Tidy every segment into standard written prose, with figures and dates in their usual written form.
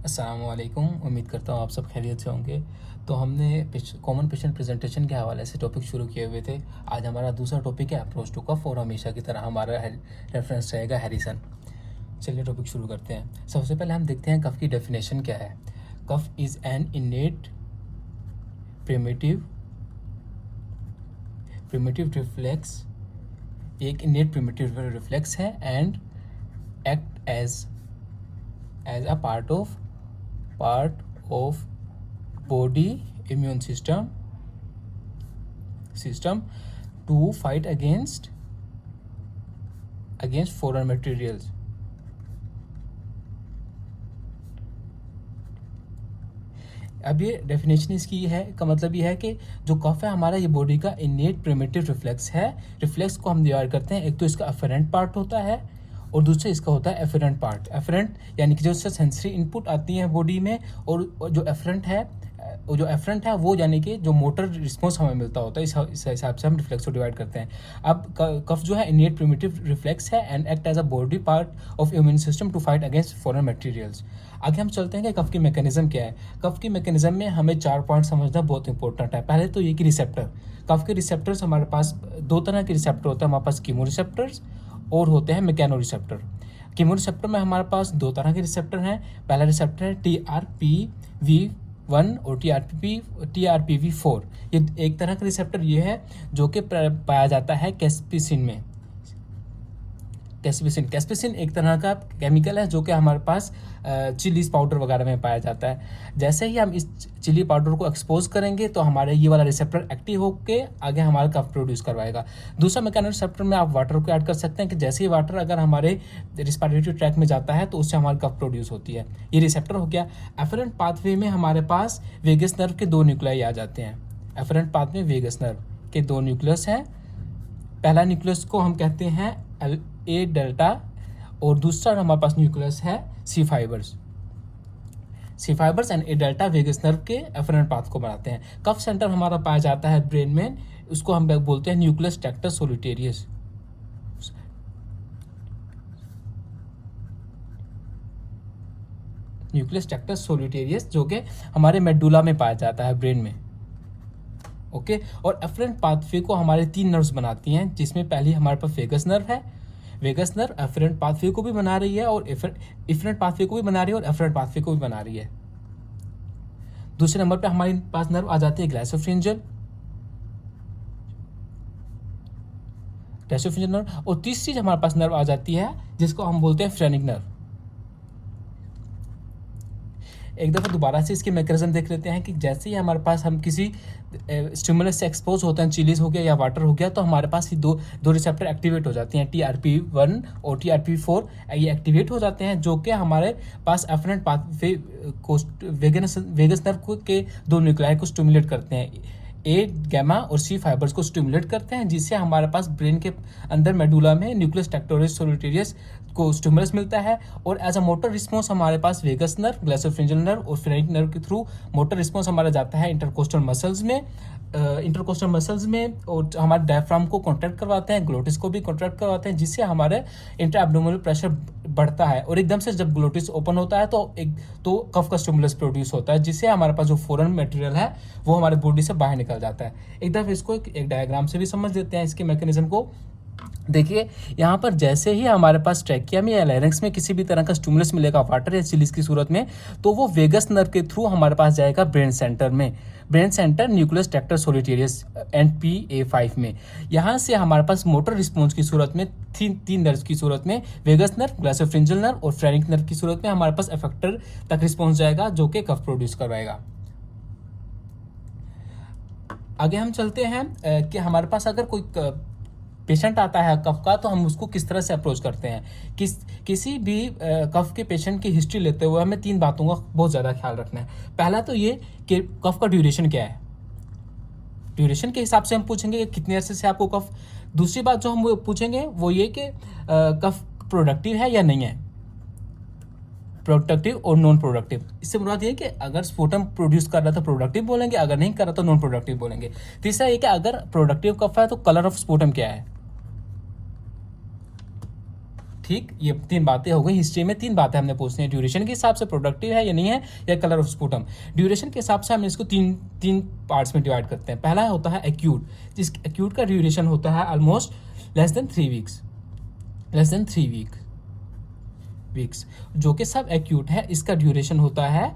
अस्सलामुअलैकुम। उम्मीद करता हूँ आप सब खैरियत से होंगे। तो हमने कॉमन पेशेंट प्रेजेंटेशन के हवाले से टॉपिक शुरू किए हुए थे। आज हमारा दूसरा टॉपिक है अप्रोच टू कफ और हमेशा की तरह हमारा रेफरेंस रहेगा हैरिसन। चलिए टॉपिक शुरू करते हैं। सबसे पहले हम देखते हैं कफ की डेफिनेशन क्या है। Cough is an innate primitive reflex, एक इनेट प्रिमिटिव रिफ्लेक्स है and act as a part of body immune system to fight against foreign materials. अब ये डेफिनेशन इसकी है का मतलब ये है कि जो कफ है हमारा, ये बॉडी का इनेट प्रिमिटिव रिफ्लेक्स है। रिफ्लेक्स को हम डिवाइड करते हैं, एक तो इसका अफेरेंट पार्ट होता है और दूसरा इसका होता है एफरेंट पार्ट। एफरेंट यानी कि जो सेंसरी इनपुट आती है बॉडी में, और जो एफरेंट है वो यानी कि जो मोटर रिस्पॉन्स हमें मिलता होता है। इस हिसाब से हम रिफ्लेक्स को डिवाइड करते हैं। अब कफ जो है इनेट प्रिमिटिव रिफ्लेक्स है and act as a body part of immune system to fight against foreign materials. आगे हम चलते हैं कि कफ की मैकेनिज्म क्या है। कफ की मैकेनिज्म में हमें 4 पॉइंट समझना बहुत इंपॉर्टेंट है। पहले तो ये कि रिसेप्टर, कफ के रिसेप्टर्स हमारे पास 2 तरह के रिसेप्टर होते हैं हमारे पास, कीमो रिसेप्टर्स और होते हैं मैकेनो रिसेप्टर। कीमो रिसेप्टर में हमारे पास 2 तरह के रिसेप्टर हैं। पहला रिसेप्टर है TRPV1 और TRPV4। ये एक तरह का रिसेप्टर ये है जो कि पाया जाता है कैस्पिसिन में। कैस्पिसिन एक तरह का केमिकल है जो कि हमारे पास चिलीज पाउडर वगैरह में पाया जाता है। जैसे ही हम इस चिली पाउडर को एक्सपोज करेंगे तो हमारे ये वाला रिसेप्टर एक्टिव होकर आगे हमारा कफ प्रोड्यूस करवाएगा। दूसरा मैकेनो रिसेप्टर में आप वाटर को ऐड कर सकते हैं कि जैसे ही वाटर अगर हमारे रिस्पिरेटरी ट्रैक में जाता है तो उससे हमारी कफ प्रोड्यूस होती है। ये रिसेप्टर हो गया। एफरेंट पाथवे में हमारे पास वेगस नर्व के 2 न्यूक्लियाई आ जाते हैं। एफरेंट पाथ में वेगस नर्व के 2 न्यूक्लियस हैं। पहला न्यूक्लियस को हम कहते हैं ए डेल्टा और दूसरा हमारे पास न्यूक्लियस है C fibres and A delta vagus nerve के एफरेंट पाथ को बनाते हैं। कफ सेंटर हमारा पाया जाता है ब्रेन में, उसको हम बोलते हैं न्यूक्लियस ट्रैक्टस सोलिटेरियस। न्यूक्लियस ट्रैक्टस सोलिटेरियस जो कि हमारे मेडुला में पाया जाता है ब्रेन में। ओके और एफरेंट पाथवे को हमारे 3 नर्व्स बनाती हैं, जिसमें पहली हमारे पास वेगस नर्व है। वेगस नर्व एफरेंट पाथवे को भी बना रही है और इफरेंट पाथवे को भी बना रही है और एफरेंट पाथवे को भी बना रही है। दूसरे नंबर पे हमारे पास नर्व आ जाती है ग्लैसोफेरिंजियल नर्व, और तीसरी हमारे पास नर्व आ जाती है जिसको हम बोलते हैं फ्रेनिक नर्व। एक दफ़ा दोबारा से इसके मैकेनिज्म देख लेते हैं कि जैसे ही हमारे पास हम किसी स्टिमुलस से एक्सपोज होते हैं, चिलीज हो गया या वाटर हो गया, तो हमारे पास ही दो रिसेप्टर एक्टिवेट हो जाती हैं, TRP1 और TRP4। ये एक्टिवेट हो जाते हैं जो कि हमारे पास एफरेंट पाथवे को वेगस नर्व के 2 न्यूक्लियाई को स्टिमुलेट करते हैं। ए गैमा और सी फाइबर्स को स्टिमुलेट करते हैं, जिससे हमारे पास ब्रेन के अंदर मेडुला में न्यूक्लियस ट्रैक्टोरियस सोलिटेरियस को स्टिमुलस मिलता है। और एज अ मोटर रिस्पॉन्स हमारे पास वेगस नर्व, ग्लैसोफेरिंजियल नर्व और फ्रेनिक नर्व के थ्रू मोटर रिस्पॉन्स हमारा जाता है इंटरकोस्टल मसल्स में और हमारे डायफ्राम को कॉन्ट्रैक्ट करवाते हैं, ग्लोटिस को भी कॉन्ट्रैक्ट करवाते हैं, जिससे हमारे इंटर एब्डोमिनल प्रेशर बढ़ता है। और एकदम से जब ग्लोटिस ओपन होता है तो कफ का स्टिमुलस प्रोड्यूस होता है, जिससे हमारे पास जो फॉरेन मटेरियल है वो हमारे बॉडी से बाहर निकल जाता है। एक दफ़ा इसको एक डायग्राम से भी समझ लेते हैं इसके मैकेनिज्म को। देखिए यहाँ पर जैसे ही हमारे पास ट्रैकिया में या लैरिंक्स में किसी भी तरह का स्टिमुलस मिलेगा वाटर या चिलीज की सूरत में, तो वो वेगस नर्व के थ्रू हमारे पास जाएगा ब्रेन सेंटर में। Brain centre nucleus tractor solitarius NPA5 में। यहाँ से हमारे पास मोटर रिस्पॉन्स की सूरत में तीन नर्व की सूरत में वेगस नर्व, ग्लैसोफेरिंजियल नर्व और फ्रेनिक नर्व की सूरत में हमारे पास एफेक्टर तक रिस्पॉन्स जाएगा जो कि कफ प्रोड्यूस करवाएगा। आगे हम चलते हैं कि हमारे पास अगर कोई पेशेंट आता है कफ का, तो हम उसको किस तरह से अप्रोच करते हैं। किसी भी कफ के पेशेंट की हिस्ट्री लेते हुए हमें 3 बातों का बहुत ज़्यादा ख्याल रखना है। पहला तो ये कि कफ का ड्यूरेशन क्या है। ड्यूरेशन के हिसाब से हम पूछेंगे कि कितने अरसे से आपको कफ। दूसरी बात जो हम पूछेंगे वो ये कि कफ प्रोडक्टिव है या नहीं है, प्रोडक्टिव और नॉन प्रोडक्टिव। इससे मुराद ये कि अगर स्पूटम प्रोड्यूस कर रहा है तो प्रोडक्टिव बोलेंगे, अगर नहीं कर रहा तो नॉन प्रोडक्टिव बोलेंगे। तीसरा ये कि अगर प्रोडक्टिव कफ है तो कलर ऑफ स्पूटम क्या है। ठीक, ये 3 बातें हो गई। हिस्ट्री में 3 बातें हमने पूछनी है, ड्यूरेशन के हिसाब से प्रोडक्टिव है या नहीं है, या कलर ऑफ स्पूटम। ड्यूरेशन के हिसाब से हम इसको तीन पार्ट्स में डिवाइड करते हैं। पहला होता है एक्यूट, जिस एक्यूट का ड्यूरेशन होता है almost less than 3 weeks, less than 3 weeks. जो कि सब एक्यूट है, इसका ड्यूरेशन होता है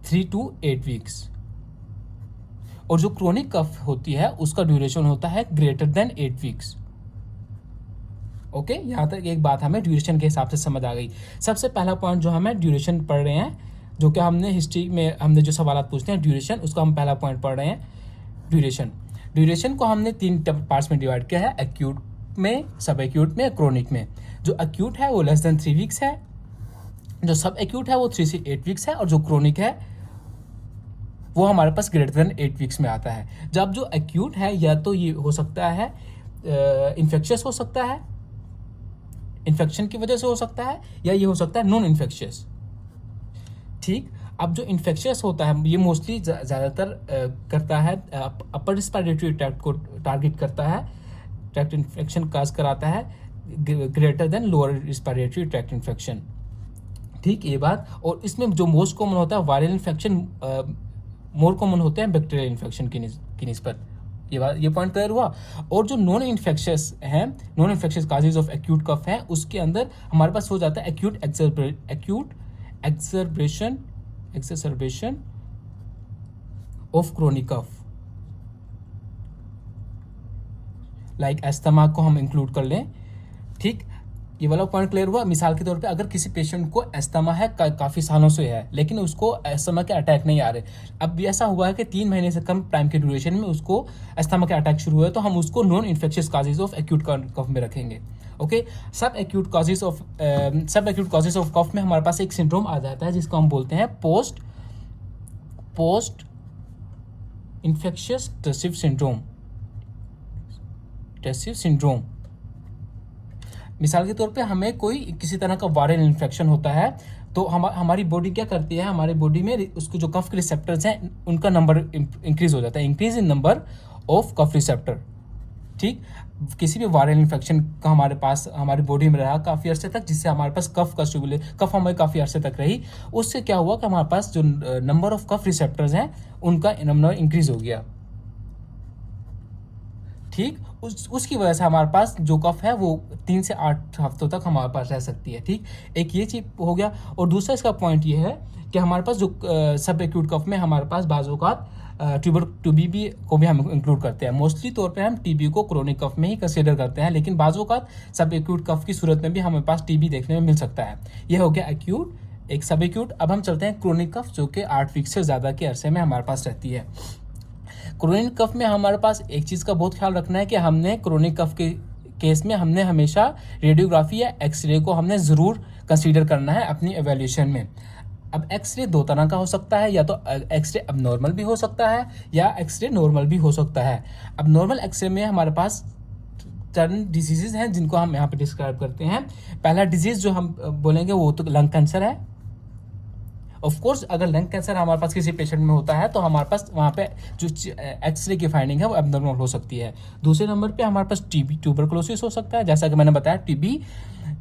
3 to 8 वीक्स। और जो क्रोनिक कफ होती है उसका ड्यूरेशन होता है ग्रेटर देन 8 वीक्स। ओके, यहाँ तक एक बात हमें ड्यूरेशन के हिसाब से समझ आ गई। सबसे पहला पॉइंट जो हमें ड्यूरेशन पढ़ रहे हैं, जो कि हमने हिस्ट्री में हमने जो सवाल पूछते हैं ड्यूरेशन, उसका हम पहला पॉइंट पढ़ रहे हैं ड्यूरेशन को हमने 3 पार्ट्स में डिवाइड किया है, एक्यूट में, सब एक्यूट में, क्रोनिक में। जो एक्यूट है वो लेस देन 3 वीक्स है, जो सब एक्यूट है वो 3 से 8 वीक्स है, और जो क्रोनिक है वो हमारे पास ग्रेटर देन 8 वीक्स में आता है। जब जो एक्यूट है या तो ये हो सकता है इन्फेक्शियस हो सकता है, इन्फेक्शन की वजह से हो सकता है, या ये हो सकता है नॉन इन्फेक्शियस। ठीक, अब जो इन्फेक्शियस होता है ये मोस्टली ज़्यादातर करता है अपर रिस्पिरेटरी ट्रैक्ट को टारगेट करता है, ट्रैक्ट इन्फेक्शन काज कराता है greater than lower respiratory tract infection. ठीक, ये बात। और इसमें जो मोस्ट कॉमन होता है वायरल इन्फेक्शन मोर कॉमन होते हैं बैक्टीरियल इन्फेक्शन की निस्बत। ये पॉइंट क्लियर हुआ। और जो नॉन इन्फेक्शियस हैं, non infectious causes of acute cough है, उसके अंदर हमारे पास हो जाता है acute exacerbation of chronic cough, like asthma को हम इंक्लूड कर लें। ठीक, ये वाला पॉइंट क्लियर हुआ। मिसाल के तौर पे अगर किसी पेशेंट को एस्थमा है, काफ़ी सालों से है, लेकिन उसको एस्थमा के अटैक नहीं आ रहे, अब भी ऐसा हुआ है कि 3 महीने से कम टाइम के ड्यूरेशन में उसको एस्थमा के अटैक शुरू हुए, तो हम उसको non infectious causes of acute cough में रखेंगे। ओके, सब एक्यूट कॉजेज ऑफ कफ में हमारे पास एक सिंड्रोम आ जाता है जिसको हम बोलते हैं पोस्ट इन्फेक्शियस टेसिव सिंड्रोम। मिसाल के तौर पे हमें कोई किसी तरह का वायरल इन्फेक्शन होता है, तो हमारी बॉडी क्या करती है, हमारी बॉडी में उसको जो कफ के रिसेप्टर्स हैं उनका नंबर इंक्रीज हो जाता है, increase in number of cough receptor. ठीक, किसी भी वायरल इन्फेक्शन का हमारी बॉडी में रहा काफ़ी अर्से तक, जिससे हमारे पास कफ हमें काफ़ी अर्से तक रही, उससे क्या हुआ कि हमारे पास जो नंबर ऑफ कफ रिसेप्टर्स हैं उनका नंबर इंक्रीज हो गया। ठीक, उसकी वजह से हमारे पास जो कफ है वो 3 से 8 हफ्तों तक हमारे पास रह सकती है। ठीक, एक ये चीज़ हो गया। और दूसरा इसका पॉइंट ये है कि हमारे पास जो सब एक्यूट कफ में हमारे पास बाजू का टीबी को भी हम इंक्लूड करते हैं। मोस्टली तौर पे हम टीबी को क्रोनिक कफ में ही कंसीडर करते हैं, लेकिन बाजू का सब एक्यूट कफ की सूरत में भी हमारे पास टीबी देखने में मिल सकता है। यह हो गया एक्यूट, एक सब एक्यूट। अब हम चलते हैं क्रोनिक कफ, जो कि 8 वीक से ज़्यादा के अरसे में हमारे पास रहती है। क्रोनिक कफ में हमारे पास एक चीज़ का बहुत ख्याल रखना है कि हमने क्रोनिक कफ के केस में हमने हमेशा रेडियोग्राफी या एक्सरे को हमने ज़रूर कंसीडर करना है अपनी एवेल्यूशन में। अब एक्सरे 2 तरह का हो सकता है, या तो एक्सरे अब नॉर्मल भी हो सकता है या एक्सरे नॉर्मल भी हो सकता है। अब नॉर्मल एक्सरे में हमारे पास 10 डिजीज़ हैं जिनको हम यहाँ पे डिस्क्राइब करते हैं। पहला डिजीज़ जो हम बोलेंगे वो तो लंग कैंसर है। ऑफ कोर्स अगर लंग कैंसर हमारे पास किसी पेशेंट में होता है तो हमारे पास वहाँ पे जो एक्सरे की फाइंडिंग है वो एब्नॉर्मल हो सकती है। दूसरे नंबर पे हमारे पास टीबी, ट्यूबरक्लोसिस हो सकता है। जैसा कि मैंने बताया टीबी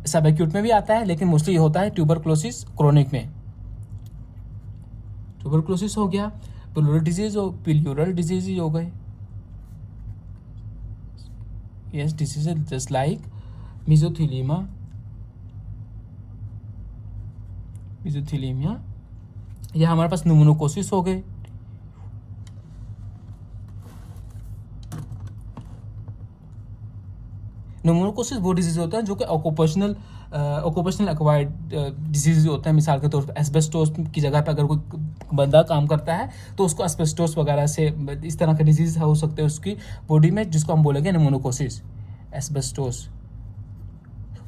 सब एक्यूट में भी आता है, लेकिन मोस्टली होता है ट्यूबरक्लोसिस क्रोनिक में। ट्यूबरक्लोसिस हो गया, पिल्यूरल डिजीज हो गए, यस डिजीज जस्ट लाइक मिजोथीलिमिया, या हमारे पास न्यूमोकोसिस हो गए। न्यूमोकोसिस वो डिजीज होता है जो कि ऑक्यूपेशनल एक्वायर्ड डिजीज होते हैं। मिसाल के तौर पर एस्बेस्टोस की जगह पे अगर कोई बंदा काम करता है तो उसको एस्बेस्टोस वगैरह से इस तरह के डिजीज हो सकते हैं उसकी बॉडी में, जिसको हम बोलेंगे न्यूमोकोसिस, एस्बेस्टोस।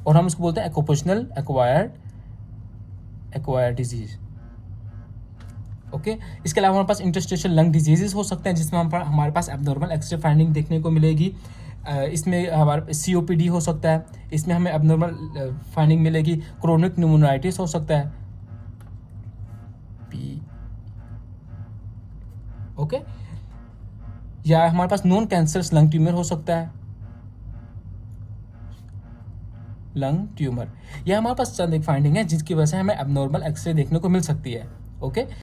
और हम उसको बोलते हैं ऑक्यूपेशनल एक्वायर्ड डिजीज। ओके, इसके अलावा हमारे पास इंटरस्टिशियल लंग डिजीजेस हो सकते हैं जिसमें हमारे पास एब्नॉर्मल एक्सरे फाइंडिंग देखने को मिलेगी। इसमें हमारे COPD हो सकता है, इसमें हमें एब्नॉर्मल फाइंडिंग मिलेगी। क्रोनिक न्यूमोनाइटिस हो सकता है, ओके, या हमारे पास नॉन कैंसरस लंग ट्यूमर हो सकता है। Lung tumour. यह हमारे पास चंद एक फाइंडिंग है जिसकी वजह से हमें एबनॉर्मल एक्सरे देखने को मिल सकती है। ओके।